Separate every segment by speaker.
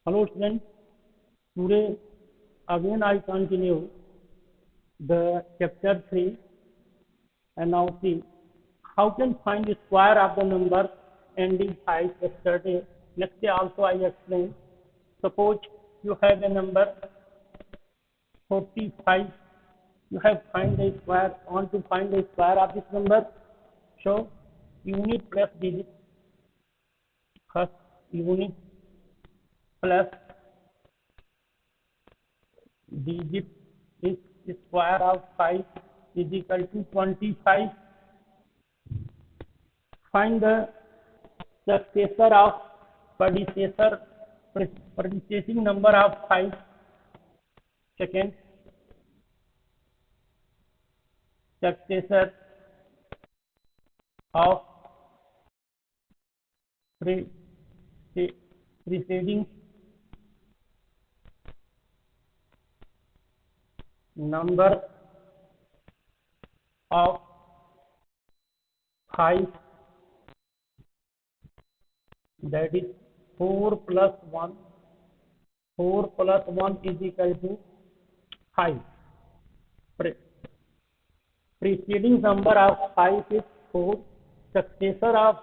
Speaker 1: Hello students, today again I continue the chapter 3 and now see how can find the square of the number ending 5. Yesterday, next day also I explained. Suppose you have a number 45, you have find the square, want to find the square of this number. So unit plus digit, first unit plus digit is square of 5 is equal to 25. Find the successor of predecessing number of 5. Second, successor of preceding number of 5, that is 4 plus 1. 4 plus 1 is equal to 5. Preceding number of 5 is 4. Successor of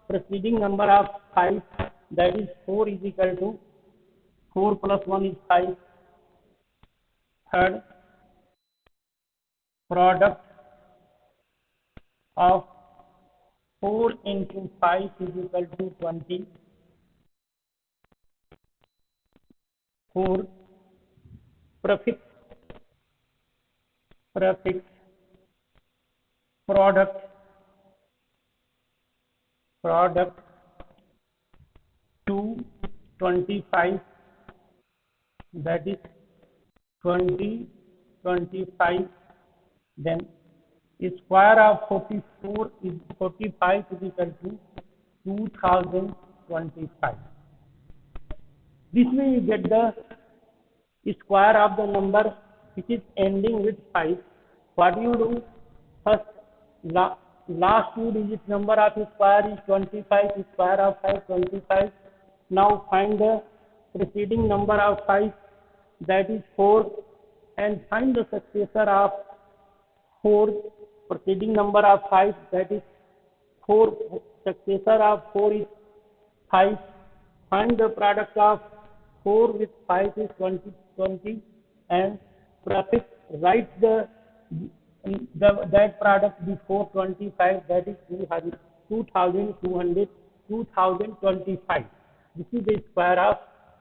Speaker 1: preceding number of 5, that is 4 is equal to 4 plus 1 is 5. Third, product of 4 into 5 is equal to 20. 4, prefix product 2 25, that is 20 25. Then square of 45 is equal to 2025. This way you get the square of the number which is ending with 5. What do you do? First, last 2 digit number of square is 25, square of 5 25. Now find the preceding number of 5, that is 4, and find the successor of 4, preceding number of 5, that is 4, successor of 4 is 5. Find the product of 4 with 5 is 20, and prefix write that product before 25, that is 2025. This is the square of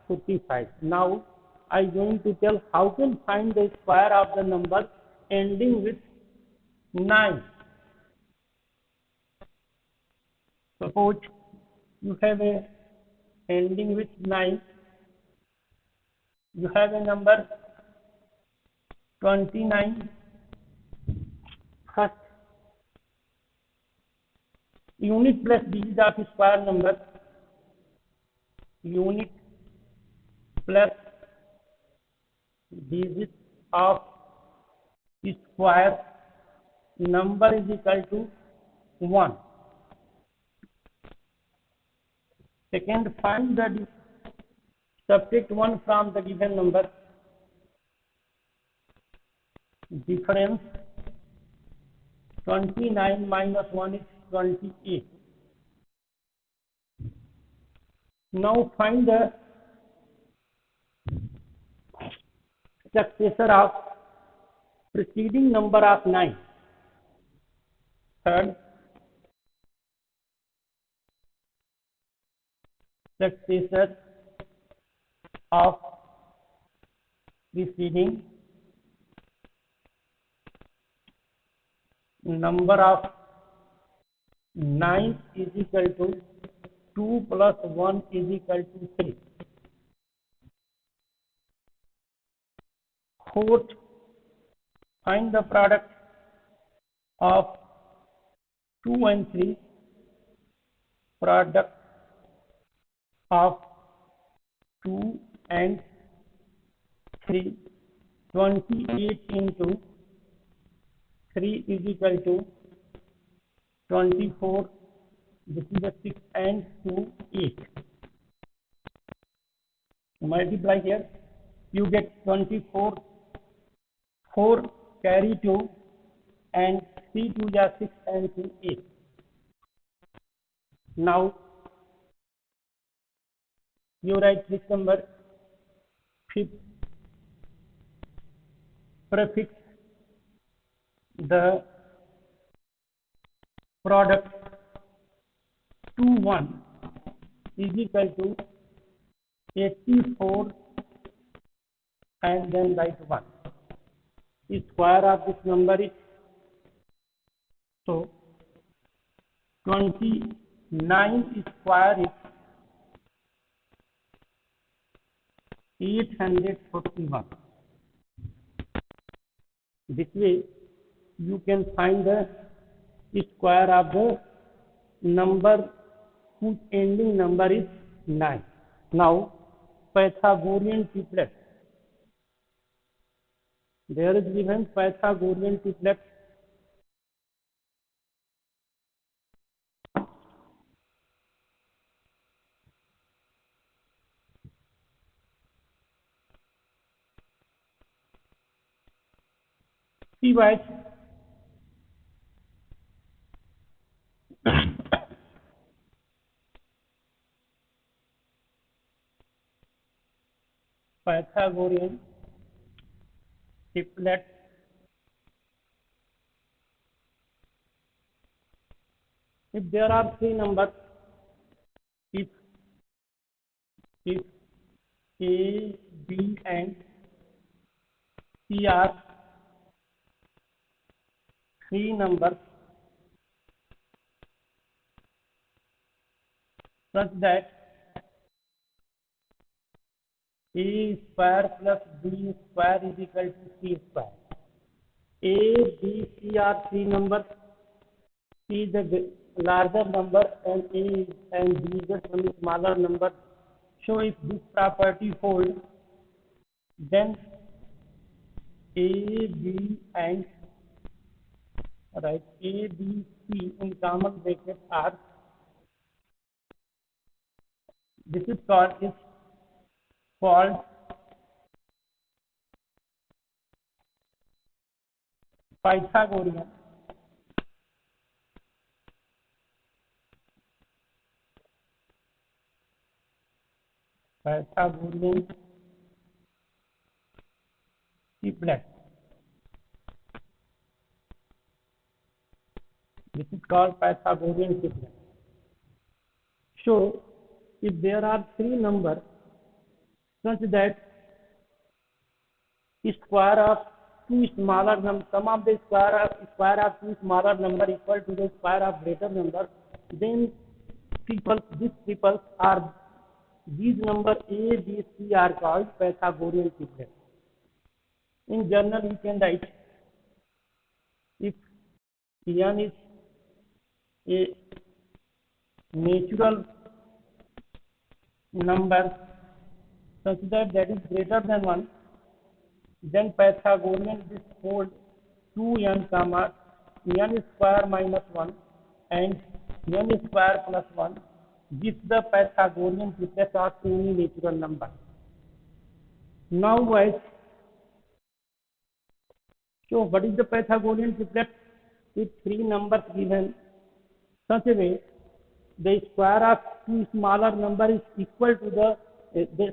Speaker 1: 45. Now I am going to tell how can find the square of the number ending with 9. Suppose you have a ending with 9. You have a number 29. First, unit plus digit of square number. Unit plus digit of square number is equal to 1. Second, find the subtract 1 from the given number. Difference 29 minus 1 is 28. Now find the successor of preceding number of 9. Third, successor of preceding number of 9 is equal to 2 plus 1 is equal to 3. Fourth, find the product of 2 and 3. Product of 2 and 3. 28 into 3 is equal to 24. This is a 6 and 2 8. multiply here, you get 24, 4 carry 2, and 3 2 are 6 and 2 8. Now you write this number, fifth prefix the product 2 1 is equal to 84 and then write 1. The square of this number is, so 29 square is 841. This way you can find the square of the number whose ending number is 9. Now Pythagorean triplet. There is given Pythagorean triplet. See why Pythagorean triplet. If there are three numbers, if A, B, and C are three numbers such that A square plus B square is equal to C square. A, B, C are three numbers. C is the larger number and A and B is the smaller number. So if this property holds, then A, B, and A, B, C in common bracket are, this is called Pythagorean triplet. This is called Pythagorean triplet. So if there are three numbers such that square of two smaller number, sum of the square of two smaller number equal to the square of greater number, then these number A, B, C are called Pythagorean triplet. In general, we can write if n is a natural number such that is greater than 1, then Pythagorean this hold 2n comma n square minus 1 and n square plus 1 gives the Pythagorean triplet of any natural number. Now guys, so what is the Pythagorean triplet? With three numbers given such a way, the square of two smaller number is equal to the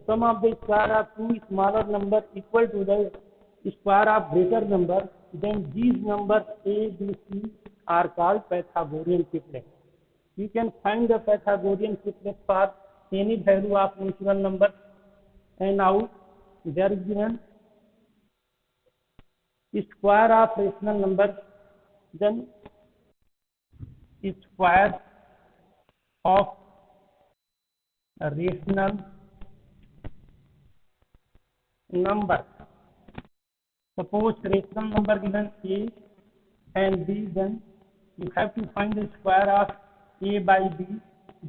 Speaker 1: sum of the square of two smaller number equal to the square of greater number, then these numbers A, B, C are called Pythagorean triplet. You can find the Pythagorean triplet for any value of natural number. And now there is given square of rational number, then square of a rational number. Suppose rational number given A and B, then you have to find the square of A by B,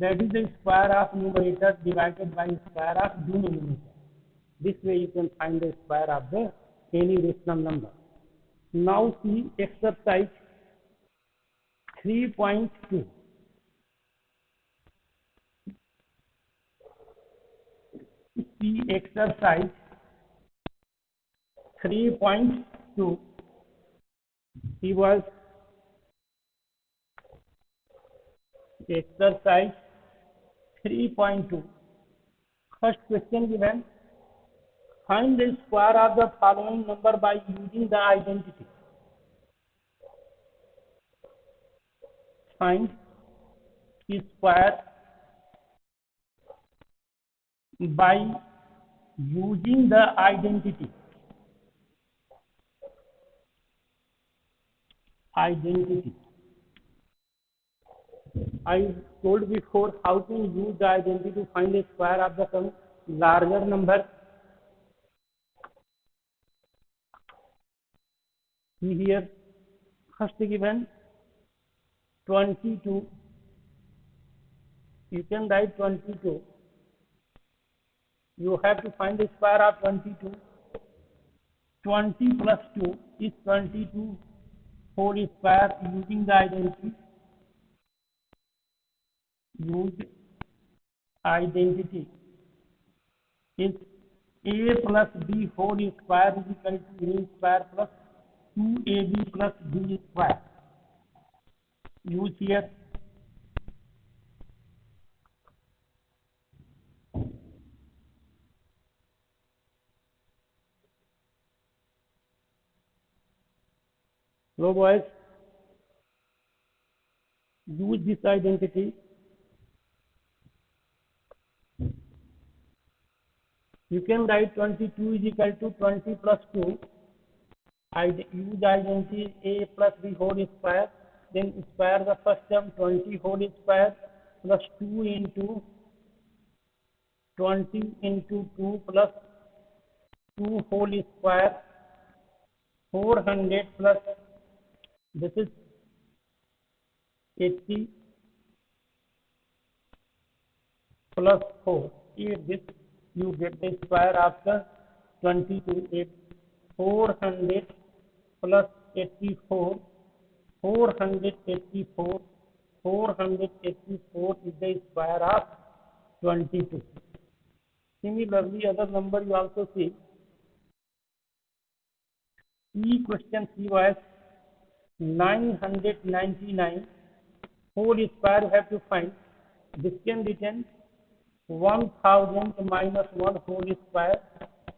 Speaker 1: that is the square of numerator divided by square of denominator. This way you can find the square of any rational number. Now see exercise 3.2. See exercise 3.2. He was exercise 3.2. First question given. Find the square of the following number by using the identity. Find the square by using the identity. I told before how to use the identity to find the square of the some larger number. See here, first given 22. You can write 22. You have to find the square of 22. 20 plus 2 is 22 whole square using the identity. Use identity is a plus b whole square is equal to a square plus 2ab plus b square. Use here. So boys, use this identity. You can write 22 is equal to 20 plus 2. Use identity a plus b whole square. Then square the first term 20 whole square plus 2 into 20 into 2 plus 2 whole square 400 plus this is 80 plus 4. If this you get the square after 22. 400 plus 84. 484. 484 is the square of 22. Similarly, other number you also see. Question C was 999 whole square you have to find. This can be written 1000 minus 1 whole square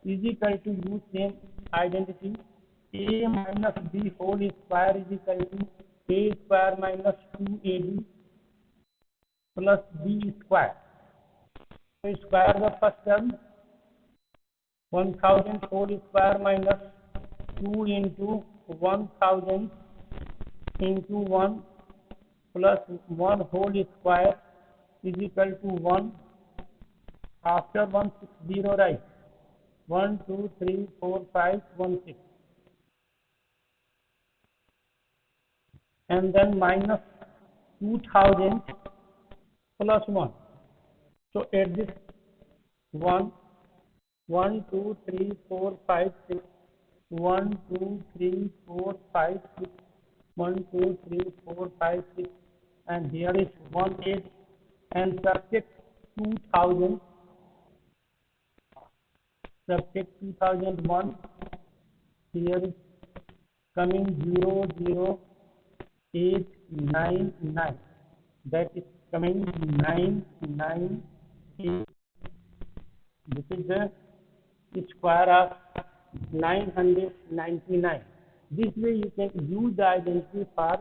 Speaker 1: is equal to use same identity. A minus b whole square is equal to a square minus 2ab plus b square. So square the first term 1000 whole square minus 2 into 1000 into 1 plus 1 whole square is equal to 1. After 160, right? 1, 2, 3, 4, 5, 1, 6. And then minus 2000 plus 1. So add this 1, 1, 2, 3, 4, 5, 6. 1, 2, 3, 4, 5, 6. 1, 2, 3, 4, 5, 6. And here is 1, 8. And subtract 2000. Subtract 2001. Here is coming 0, 0, 8, 9, 9. That is coming 9, 9, 8. This is the square of 999. This way you can use the identity for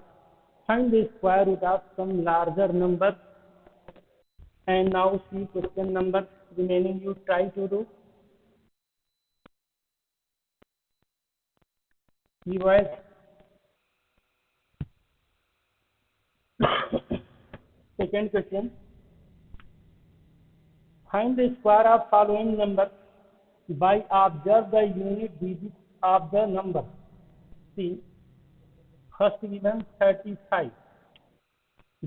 Speaker 1: find the square root of some larger number. And now see question number remaining you try to do. He was second question. Find the square of following number by observe the unit digits of the number. See, first given 35.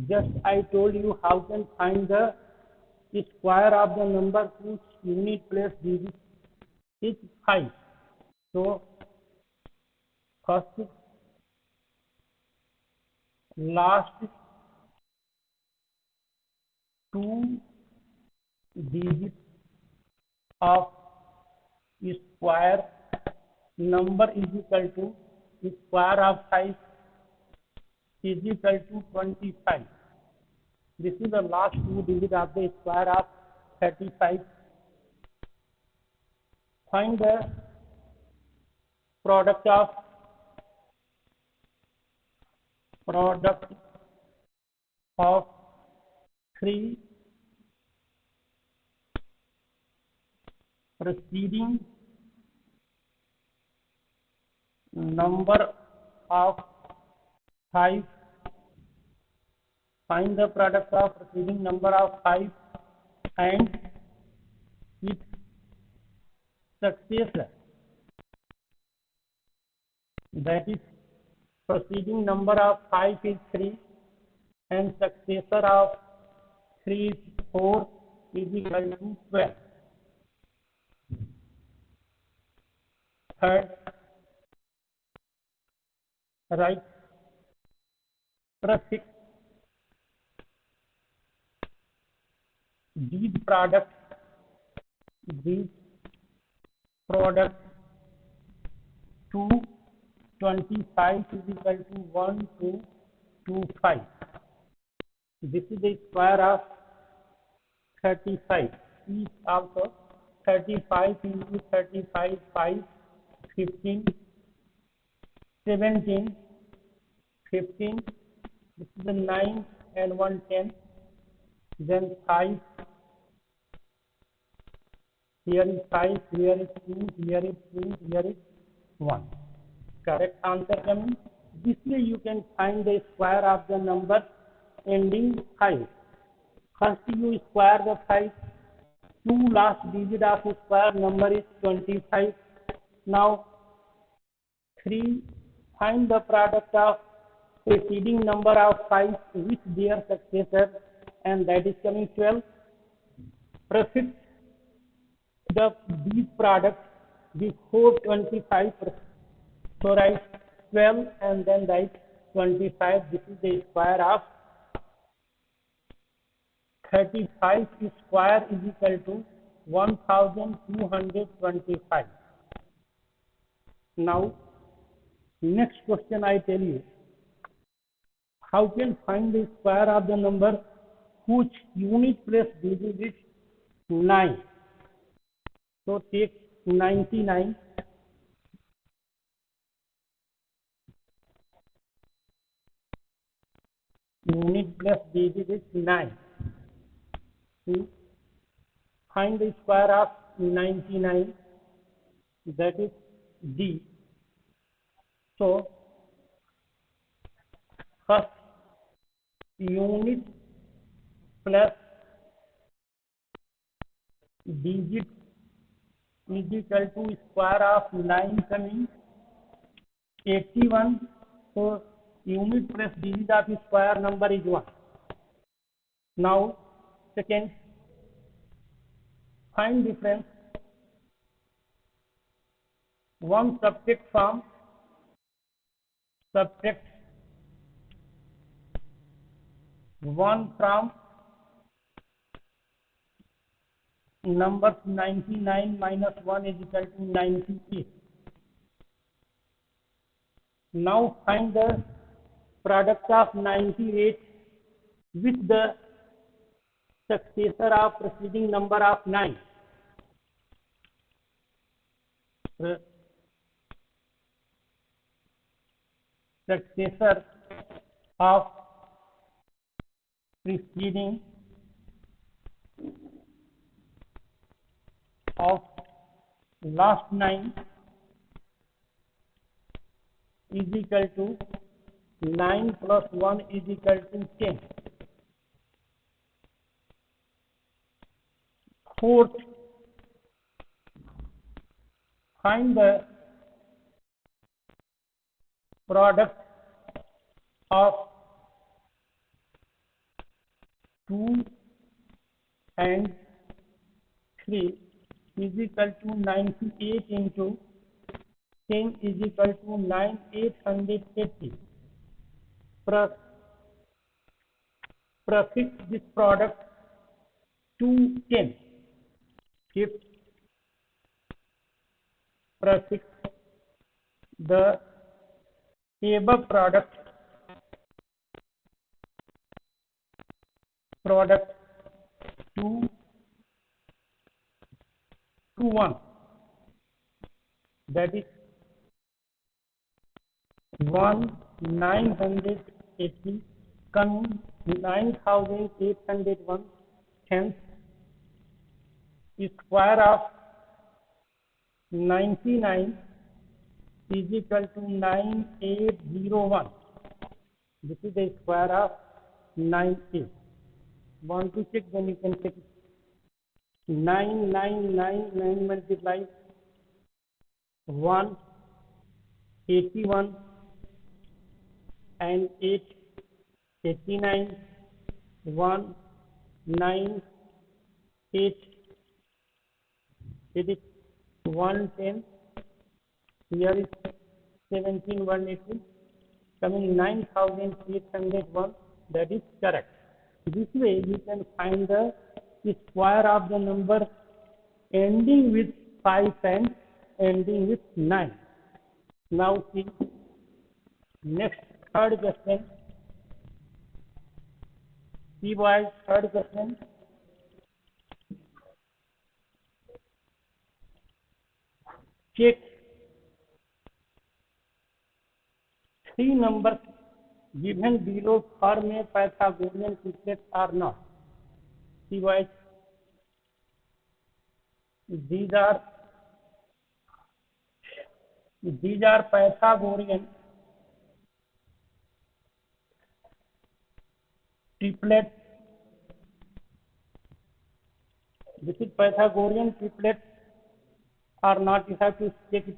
Speaker 1: Just I told you how can find the square of the number whose unit place digit is 5. So first last 2 digits of square number is equal to square of 5 is equal to 25. This is the last two digits of the square of 35. Find the product of 3 preceding number of 5. Find the product of preceding number of 5 and its successor. That is, preceding number of 5 is 3 and successor of 3 is 4 is equal to 12. Third, write prefix these products 2 25 is equal to 1 2 2 5. This is the square of 35. Is also 35 into 35 5 15 17 15. This is the 9 and 1 10. Then 5. Here is 5, here is 2, here is 2, here is 1. Correct answer coming. This way you can find the square of the number ending 5. First you square the 5. 2 last digit of square number is 25. Now 3, find the product of preceding number of 5 with their successor, and that is coming 12. Prefix these products before 25. So write 12 and then write 25. This is the square of 35 square is equal to 1225. Now, next question I tell you. How can find the square of the number whose unit place digit is 9? So take 99. Unit place digit is 9. Find the square of 99, that is D. So first unit plus digit is equal to square of 9 coming 81. So unit plus digit of square number is 1. Now second, find difference. 1 subtract 1 from number 99 minus 1 is equal to 98. Now find the product of 98 with the successor of preceding number of 9. Successor of preceding of last 9 is equal to 9 plus 1 is equal to 10. Fourth, find the product of 2 and 3 is equal to 98 into 10 is equal to 9880. Prefix this product to 10. Fifth, prefix the above product to 1, that is 980 coming 9801, hence square of 99 is equal to 9801. This is the square of 98. Want to check, then you can check it. 9 multiplied 181 and 89 198, it is 110. Here is 17180 coming 9801. That is correct. This way you can find the square of the number ending with 5 and ending with 9. Now see next third question. See boys, third question. Check 3 numbers given below form a Pythagorean triplet or not. See boys, these are Pythagorean triplet. This is Pythagorean triplet or not, you have to check it.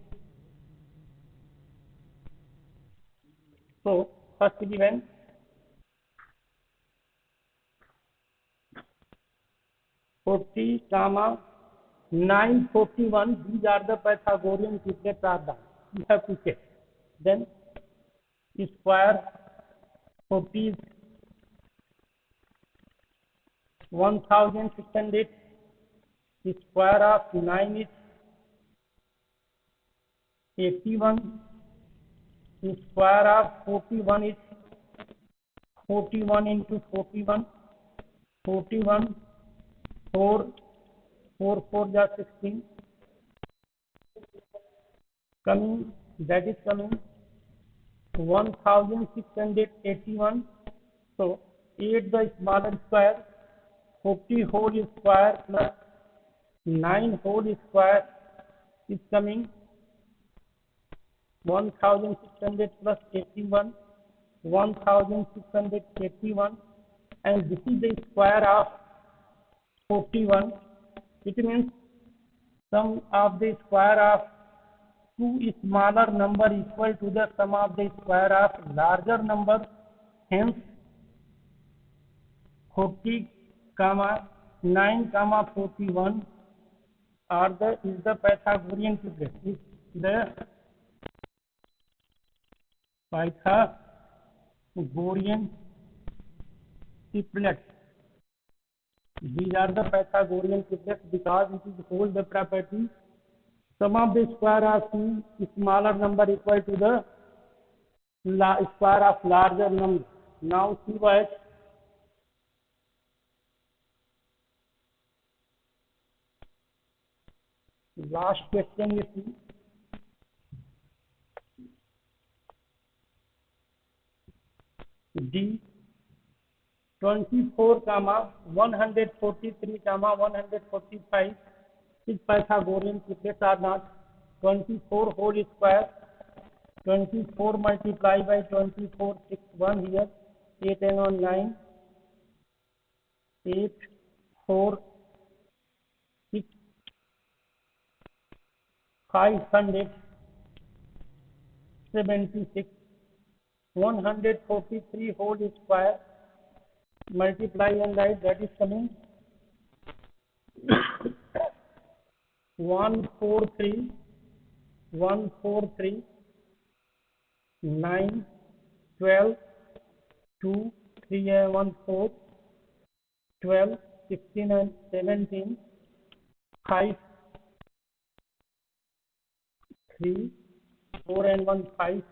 Speaker 1: So first given 40, 941, these are the Pythagorean triplets are done. You have to check. Then square 40 is 1600, square of 9 is 81, square of 41 is 41 into 41, 41, 4, 4, 4 are 16, coming, that is coming 1681. So 8 the smaller square, 40 whole square plus 9 whole square is coming 1600 plus 81, 1681, and this is the square of 41. It means sum of the square of two smaller number equal to the sum of the square of larger number. Hence 40, 9, 41 is the Pythagorean triplet. Is the Pythagorean triplet. These are the Pythagorean triplets because it is hold the property sum of the square of two smaller number equal to the square of larger number. Now see what last question you see. D 24, 143, 145 is Pythagorean triplets are not. 24 whole square, 24 multiplied by 24, 6, 1 here, 8 and on 9, 8, 4, 6, 576, 143 whole square, multiply and write, that is coming 143, 9, 12, 2, 3 and 1, 4, 12, 16 and 17, 5, 3, 4 and 1 5,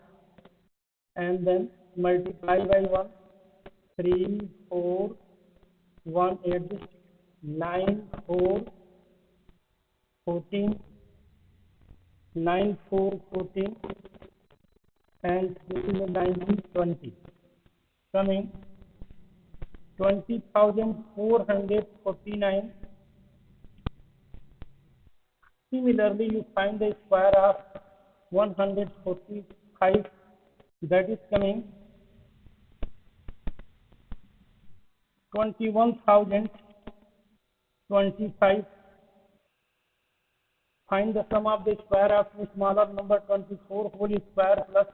Speaker 1: and then multiply by 1, 3, 4, 1 8, 9, 4, 14, 9, 4, 14, and this is a 19, 20, coming 20,449. Similarly, you find the square of 145, that is coming 21,025. Find the sum of the square of the smaller number 24 whole square plus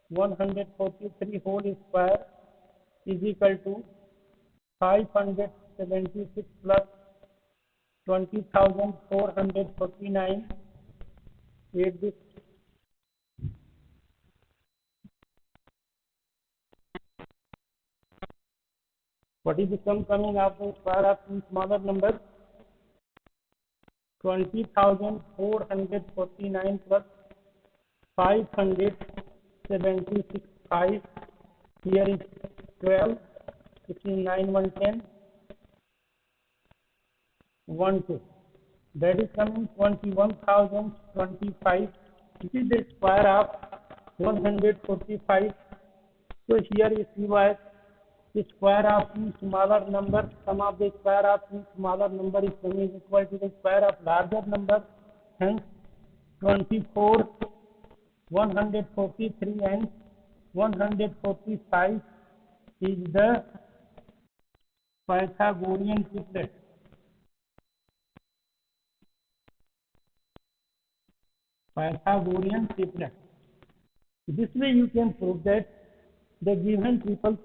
Speaker 1: 143 whole square is equal to 576 plus 20,449. Add this. What is the sum coming of the square of two smaller numbers? 20,449 plus 576. 5. Here is 12. 69, 110. 1, 2. That is coming 21,025. This is the square of 145. So here is the square of two smaller number. Sum of the square of two smaller number is equal to the square of larger number. Hence 24, 143 and 145 is the Pythagorean triplet. Pythagorean triplet. This way you can prove that the given triples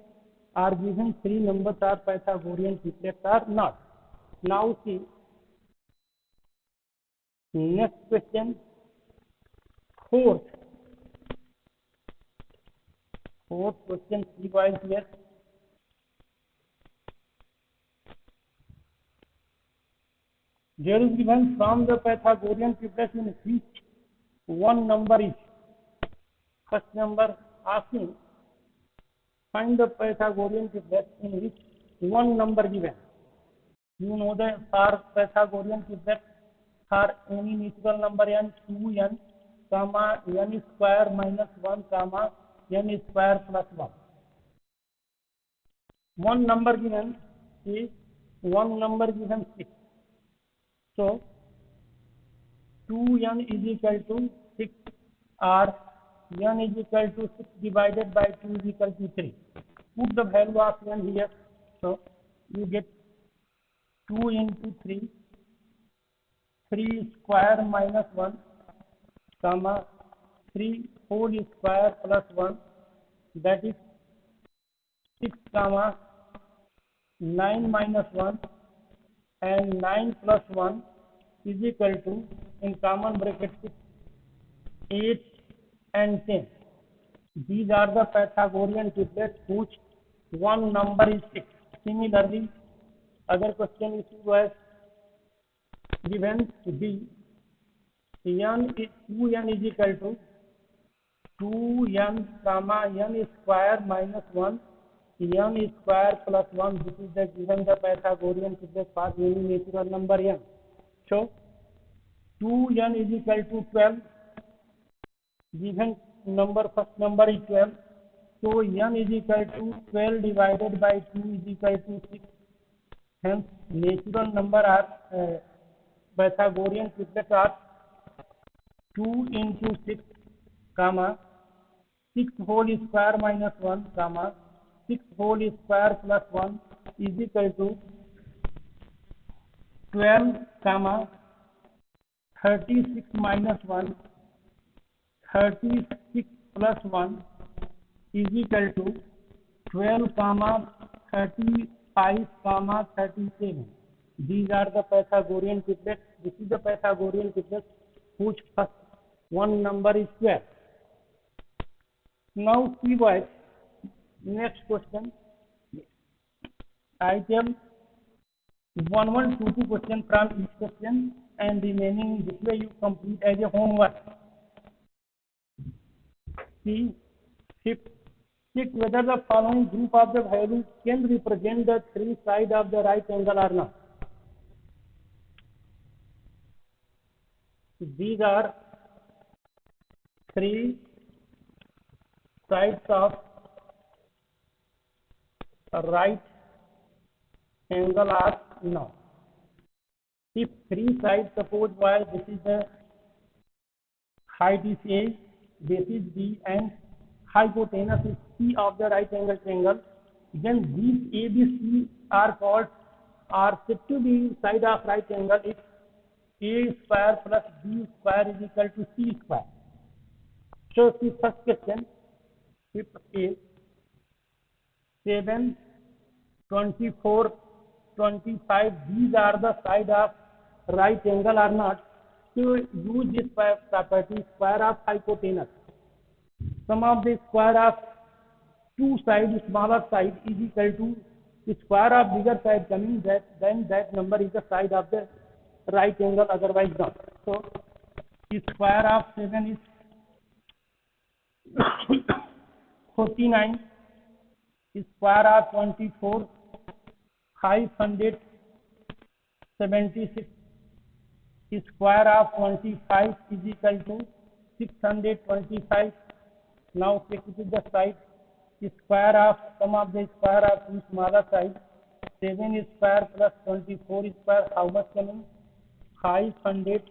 Speaker 1: are given three numbers are Pythagorean triplets or not. Now see next question, fourth question, see why here. There is given from the Pythagorean triplets in which one number is. First number asking find the Pythagorean triplets in which one number given. You know that for Pythagorean triplets for any natural number n, 2n, comma n square minus 1, comma n square plus 1. One number given is 6. So 2n is equal to 6 or n is equal to 6 divided by 2 is equal to 3. Put the value of n here. So you get 2 into 3, 3 square minus 1, comma 3 whole square plus 1, that is 6, comma 9 minus 1, and 9 plus 1 is equal to, in common bracket, 8 and 10. These are the Pythagorean triplets whose one number is 6. Similarly, other question is given B, n is 2n is equal to 2n, comma n square minus 1, n square plus 1. This is the given the Pythagorean triplet for any natural number n. So 2n is equal to 12. Given number, first number is 12. So n is equal to 12 divided by 2 is equal to 6. Hence natural number are Pythagorean triplets are 2 into 6, comma 6 whole square minus 1, comma 6 whole square plus 1 is equal to 12, comma 36 minus 1, 36 plus 1 is equal to 12, comma 35, comma 37. These are the Pythagorean triplets. This is the Pythagorean triplet whose first one number is 12. Now see what next question. I tell 1, 1, 2, 2 question from each question and remaining this way you complete as a homework. See, fifth, check whether the following group of the values can represent the three sides of the right angle or not. These are three sides of a right angle are not. If three sides, suppose y, this is the height is A, base is B, and hypotenuse is C of the right angle triangle, then these A, B, C are said to be side of right angle if A square plus B square is equal to C square. So see first question, if A 7, 24, 25, these are the side of right angle or not. So use this property, square of hypotenuse. Sum of the square of two sides, smaller side, is equal to the square of bigger side coming, then that number is the side of the right angle, otherwise not. So the square of 7 is 49, the square of 24 576, the square of 25 is equal to 625. Now check it is the side. The square of sum of the square of two smaller side, 7 square plus 24 square, how much coming? 500.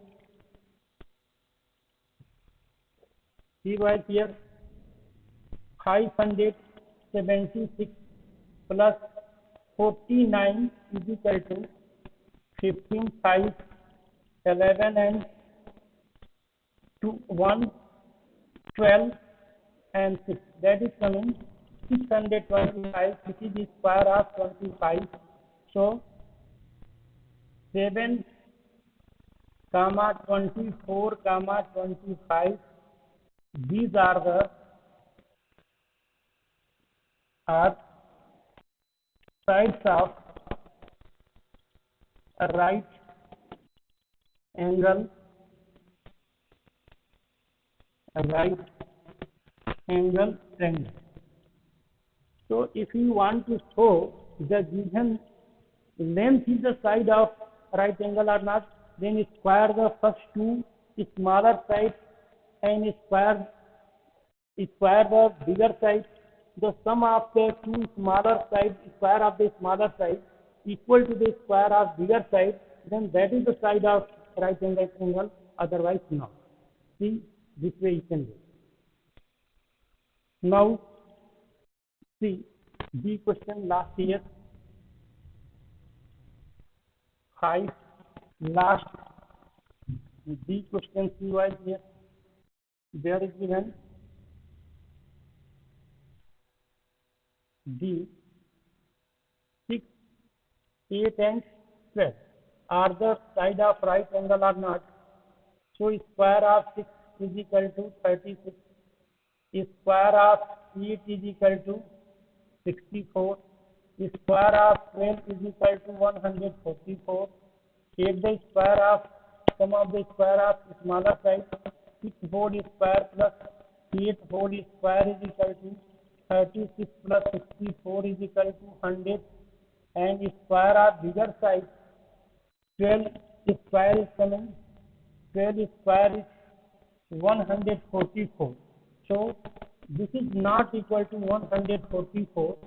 Speaker 1: See right here, 576 plus 49 is equal to 15, 5, 11 and 2, 1, 12 and 6. That is coming 625, which is the square of 25. So 7, 24, 25. These are the sides of a right angle triangle. So if you want to show the given length is the side of right angle or not, then square the first two smaller sides and square the bigger side. The sum of the two smaller sides, square of the smaller side, equal to the square of bigger side, then that is the side of right angle triangle, otherwise not. See, this way you can do. Now, see, B question last year, 5, last B question C was here. There is given D 6, 8 and 12 are the side of right angle or not. So square of 6 is equal to 36. Square of 8 is equal to 64. Square of 12 is equal to 144. Take the square of sum of the square of smaller side, 6 whole square plus 8 whole square is equal to 36 plus 64 is equal to 100, and square of bigger side, 12 square is coming, 12 square is 144. So this is not equal to 144.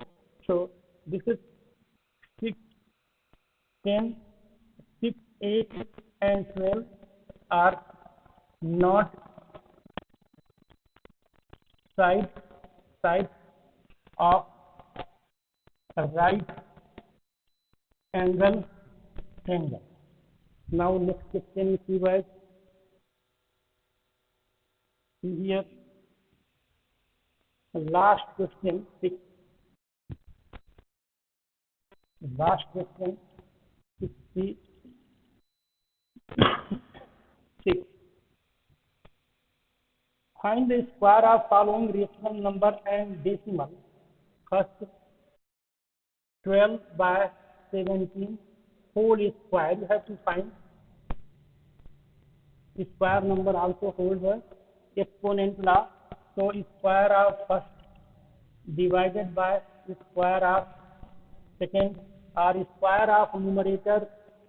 Speaker 1: So this is 6, 10, 6, 8 and 12 are not sides of a right angle triangle. Now next question is here. Last question 6. Last question 6. Find the square of following rational number and decimal. First, 12 by 17 whole square. You have to find square number also holds the exponent law. So square of first divided by square of second, or square of numerator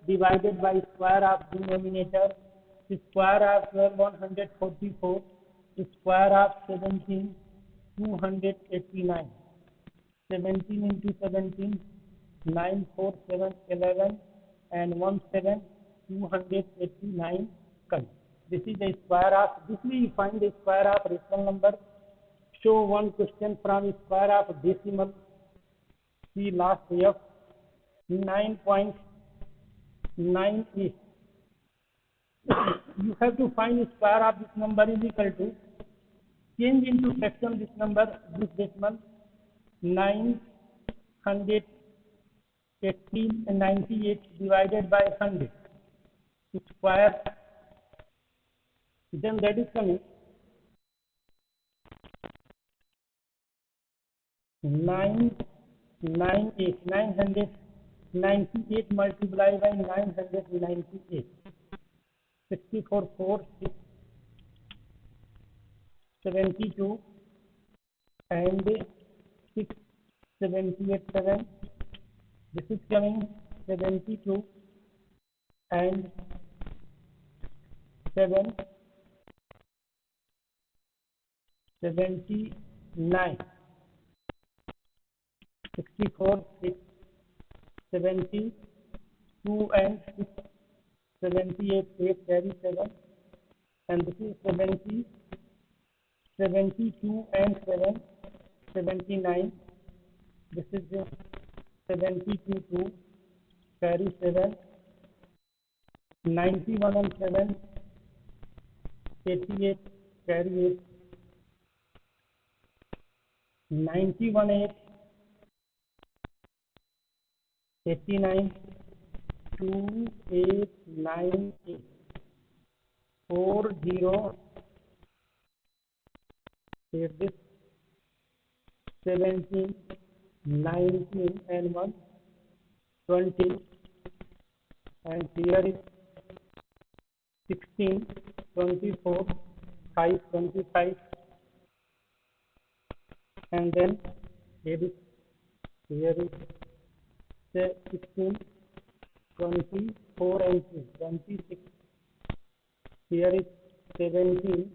Speaker 1: divided by square of denominator, square of 144, square of 17, 289. 17 into 17, 9, 4, 7, 11, and 1, 7, 289 comes. This is the square of, this we find the square of rational number. Show one question from square of decimal. See last F, 9.98. You have to find square of this number is equal to, change into fraction this number, this decimal, 998 divided by 100 square, then that is coming 998 multiplied by 998, 64 4 6 72 and 6 78 7. This is coming 72 and 7 79, 64 6 72 and 6 78 8 carry 7, and this is 70 72 and 7 79. This is 72 2 carry 7, 91 and 7 88 carry 8, 91 8 89 2 8 9 8 4 0 8 this 17 19 and 1 20, and here is 16 24 5 25, and then here is 16 24 and 2 26, here is 17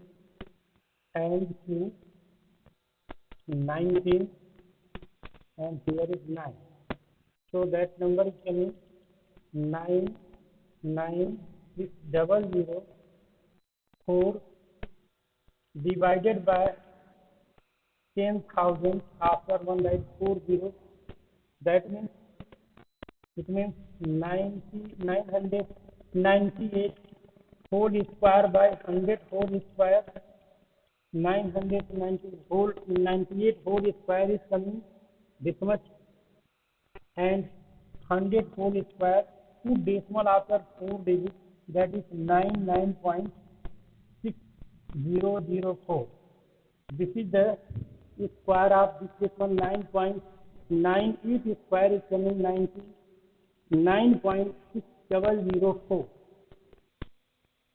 Speaker 1: and 2 19, and here is 9. So that number is coming 99600 divided by 10,000 after one write 40. That means it means 998 whole square by 100 whole square. 998 whole square is coming this much, and 100 whole square, 2 decimal after 4 digits, that is 99.6004. This is the square of this decimal. 9.98 square is coming 99.6704.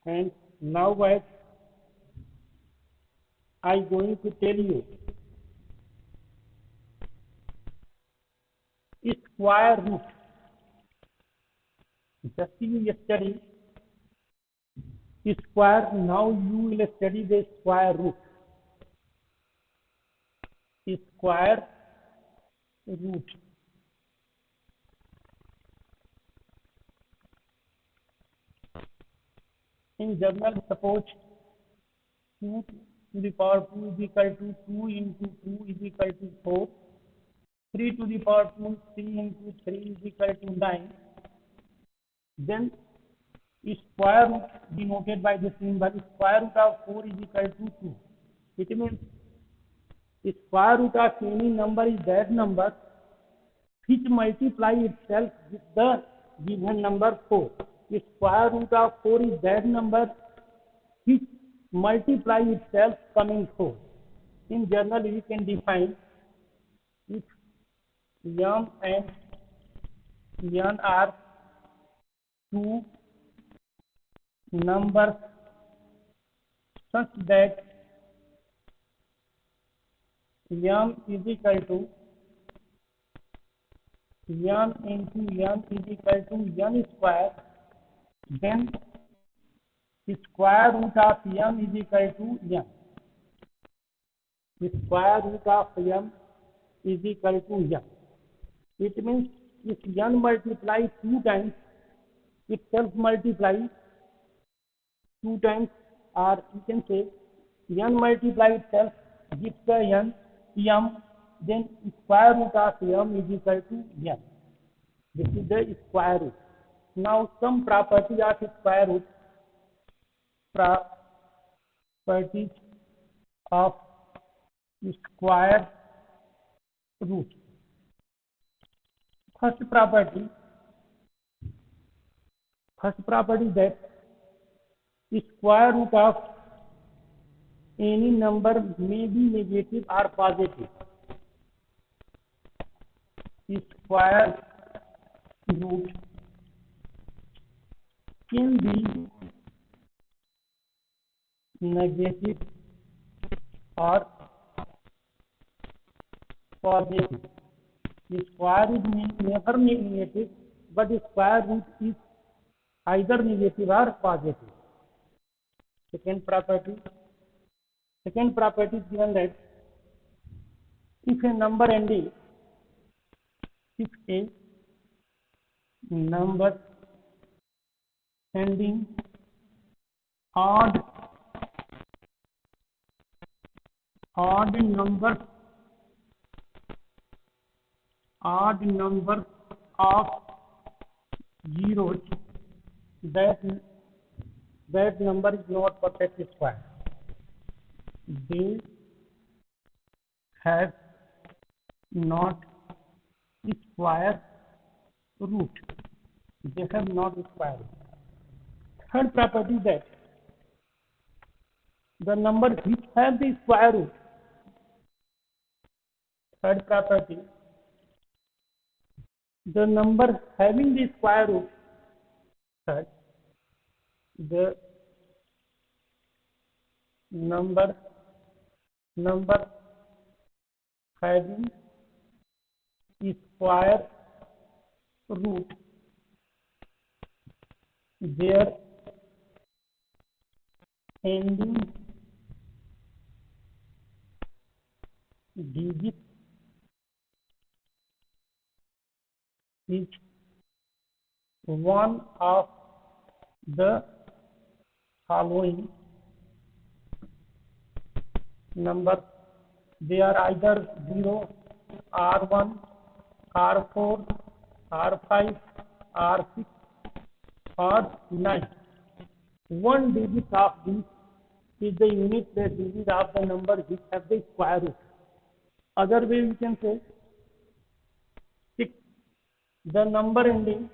Speaker 1: And now what I going to tell you, square root. Just you study square, now you will study the square root. Square root. In general, suppose 2 to the power 2 is equal to 2 into 2 is equal to 4. 3 to the power 2, 3 into 3 is equal to 9. Then square root denoted by the symbol square root of 4 is equal to 2. It means square root of any number is that number which multiply itself with the given number 4. Square root of 4 is that number which multiply itself coming 4. In general, we can define if m and n are two numbers such that m is equal to n into n is equal to n square, then square root of m is equal to n. Square root of m is equal to n. It means if n multiplies 2 times, it self multiplies 2 times, or you can say n multiply itself gives the n m, then square root of m is equal to n. This is the square root. Now some property of square root. Properties of square root. First property that square root of any number may be negative or positive. Square root can be negative or positive. Square root is never negative, but square root is either negative or positive. Second property is given that if a number ending odd number of zeros, that number is not perfect square. They have not square root. They have not square root. Third property is that the number which have the square root. Third property, the number having the square root. Third, the number having square root, their ending digit is one of the following numbers. They are either 0, R1, R4, R5, R6, or 9. One digit of this is the unit place digit of the number which have the square root. Other way we can say 6. The number ending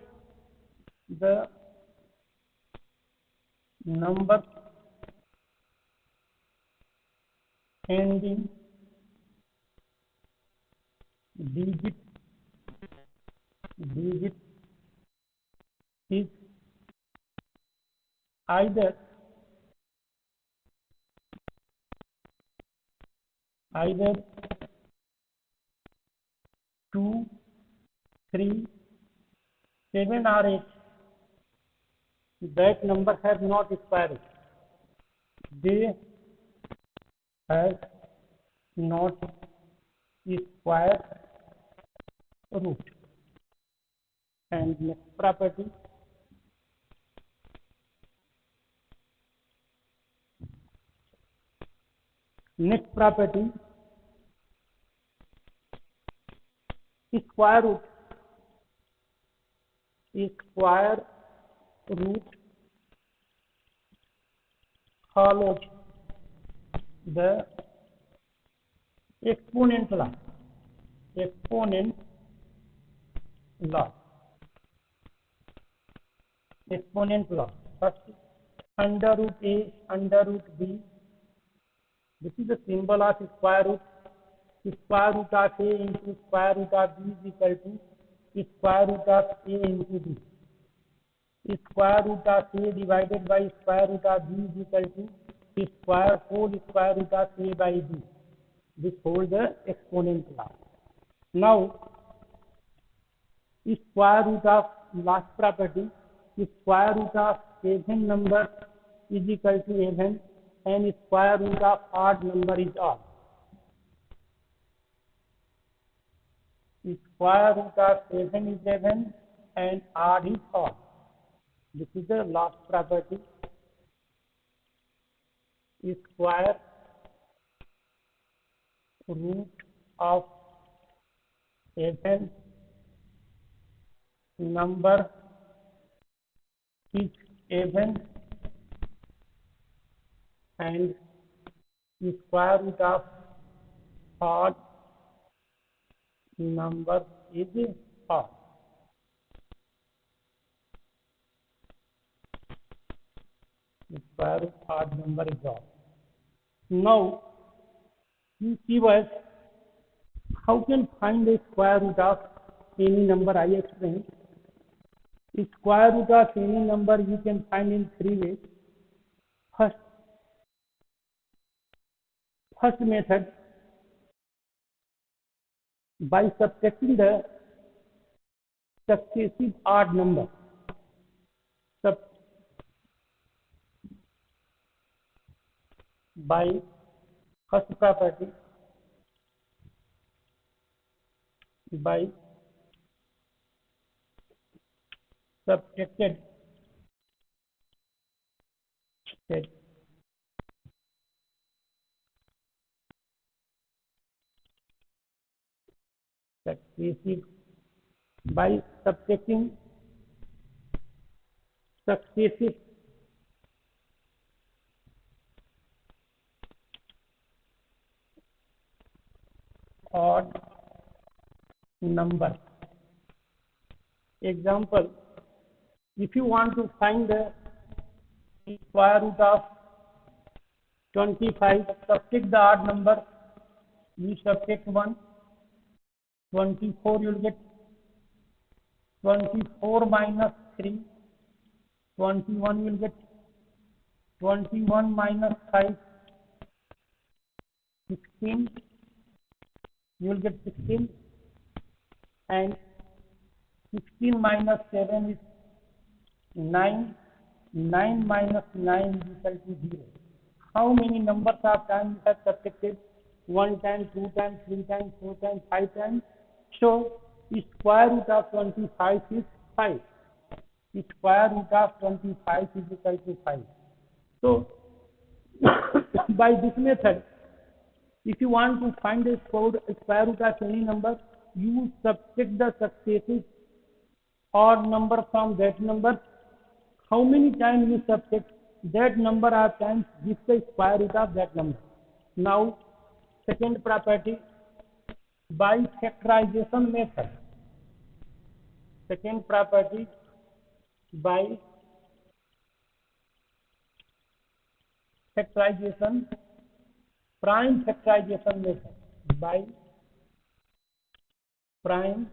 Speaker 1: digit is either 2, 3, 7 or 8. That number has not square root. They have not square root. And next property, square root follows the exponent law. Exponent law. First, under root A, under root B. This is the symbol of square root. Square root of A into square root of B is equal to square root of A into B. Square root of A divided by square root of B is equal to square whole square root of A by B. This holds the exponent law. Now, square root of last property, square root of even number is equal to even, and square root of odd number is odd. Square root of even is even and odd is odd. This is the last property. Square root of even number is even and square root of odd number is odd. Square root odd number is odd. Now, you see what? How can find the square root of any number? I explained. The square root of any number you can find in three ways. First method, by subtracting the successive odd number. By first property, by subtracted successive, by subtracting successive odd number. Example, if you want to find the square root of 25, subtract the odd number, you subtract 1, 24, you will get 24 minus 3, 21, you will get 21 minus 5, 16, you will get 16, and 16 minus 7 is 9, 9 minus 9 is equal to 0. How many numbers of times you have subtracted? 1 time, 2 times, 3 times, 4 times, 5 times. So, the square root of 25 is 5. The square root of 25 is equal to 5. So, by this method, if you want to find the square root of any number, you subtract the successive odd number from that number. How many times you subtract that number of times gives the square root of that number. Now, second property, by factorization method. Second property, by factorization, prime factorization method. By prime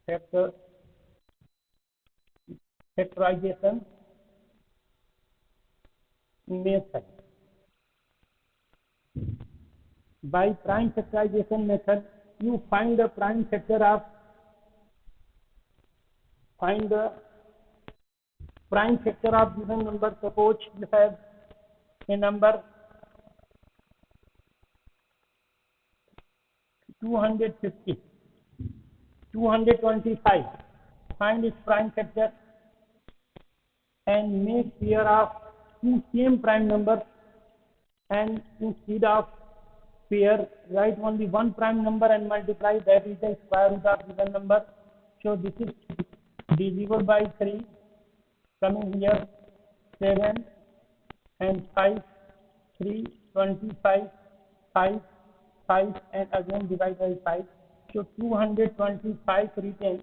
Speaker 1: factorization method. By prime factorization method, you find the prime factor of given number. Suppose you have a number 250, 225. Find its prime factor and make pair of two same prime numbers, and instead of pair, write only one prime number and multiply. That is the square root of given number. So this is divisible by 3. Coming here, 7 and 5, 3, 25, 5, 5, and again divide by 5. So 225 written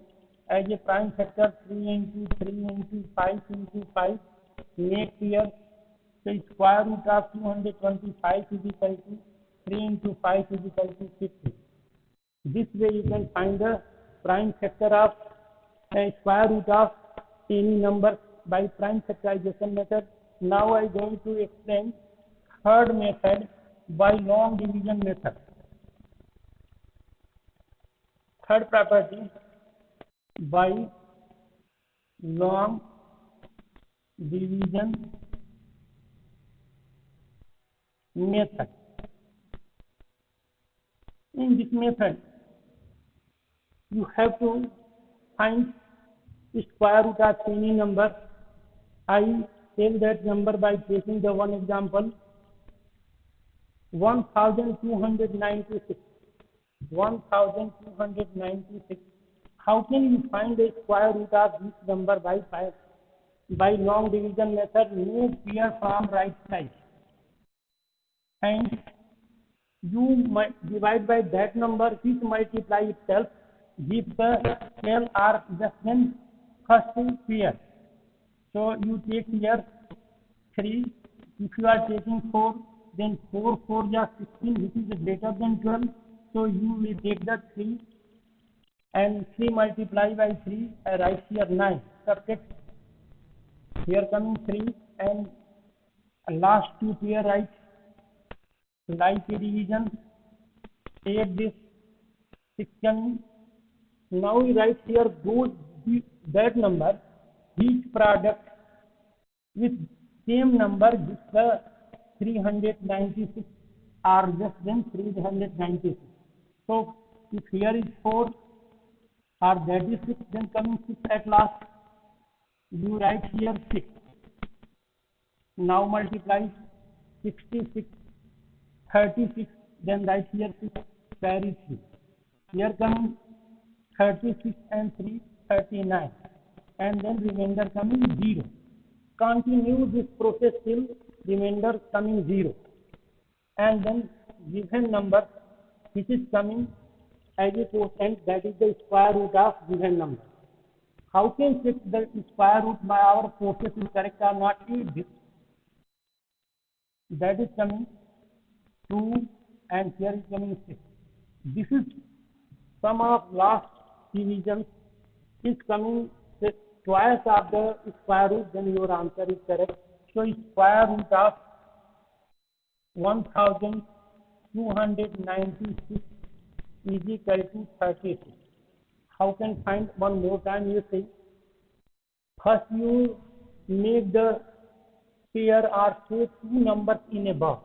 Speaker 1: as a prime factor, 3 into 3 into 5 into 5. Make here the square root of 225 is equal to 3 into 5 is equal to 50. This way you can find the prime factor of a square root of any number by prime factorization method. Now I am going to explain third method, by long division method. Third property, by long division method. In this method, you have to find square root of any number. I tell that number by taking the one example, 1296. 1296. How can you find the square root of this number by long division method? Move pair from right side, and you might divide by that number which multiply itself if the cell are less than first pair. So you take here 3. If you are taking 4, then 4 4 is 16, which is greater than 12. So you will take the 3 and 3 multiply by 3. I write here 9. Subtract here coming 3 and last 2 pair right. Like a division, add this 6 coming. Now we write here that number each product with same number with the 396 are less than 396. So if here is 4 or that is 6, then coming 6 at last, you write here 6. Now multiply 66, 36, then write here 6, carry 3. Here coming 36 and 3, 39, and then remainder coming 0. Continue this process till remainder coming 0, and then given number which is coming as a quotient, that is the square root of given number. How can check the square root by our process is correct or not? This that is coming 2 and here is coming 6. This is sum of last divisions is coming twice of the square root, then your answer is correct. So square root of 1296 is equal to 36. How can find? One more time you say. First you make the pair or say 2 numbers in a box,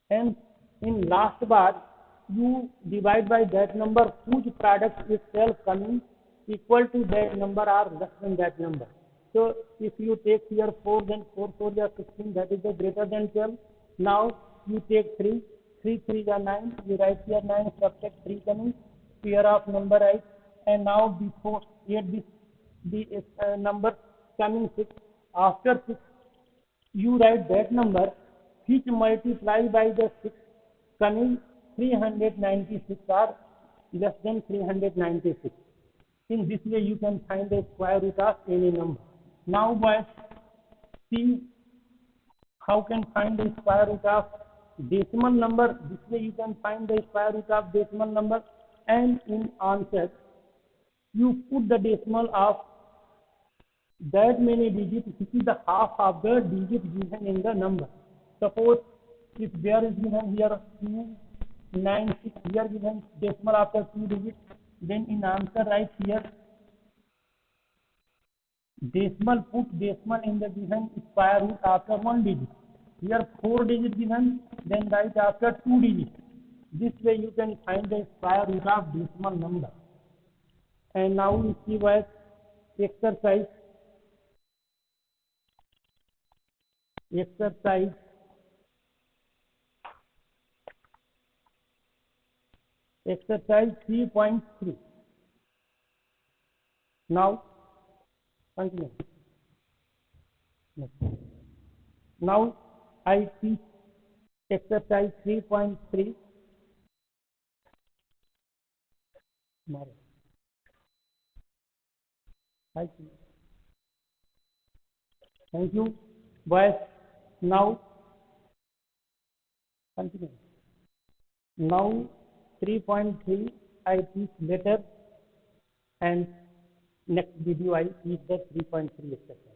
Speaker 1: and in last bar you divide by that number whose product itself coming equal to that number or less than that number. So if you take here 4, then 4 4 is 16, that is the greater than 12. Now you take 3, 3 3 is 9, you write here 9, subtract 3 coming, pair of number right, and now before here the number coming 6, after 6 you write that number which multiply by the 6 coming 396 or less than 396. In this way you can find the square root of any number. Now boys, see how can find the square root of decimal number. This way you can find the square root of decimal number, and in answer you put the decimal of that many digits which is the half of the digit given in the number. Suppose if there is given here 296, here given decimal after 2 digits, then in answer write here decimal, put decimal in the given square root after 1 digit. Here 4 digits given, then write after 2 digits. This way you can find the square root of decimal number. And now we see what exercise 3.3. Now continue. Now I teach exercise 3.3. Thank you, boys. Now continue. Now 3.3 I teach later, and next video I teach the 3.3 exercise.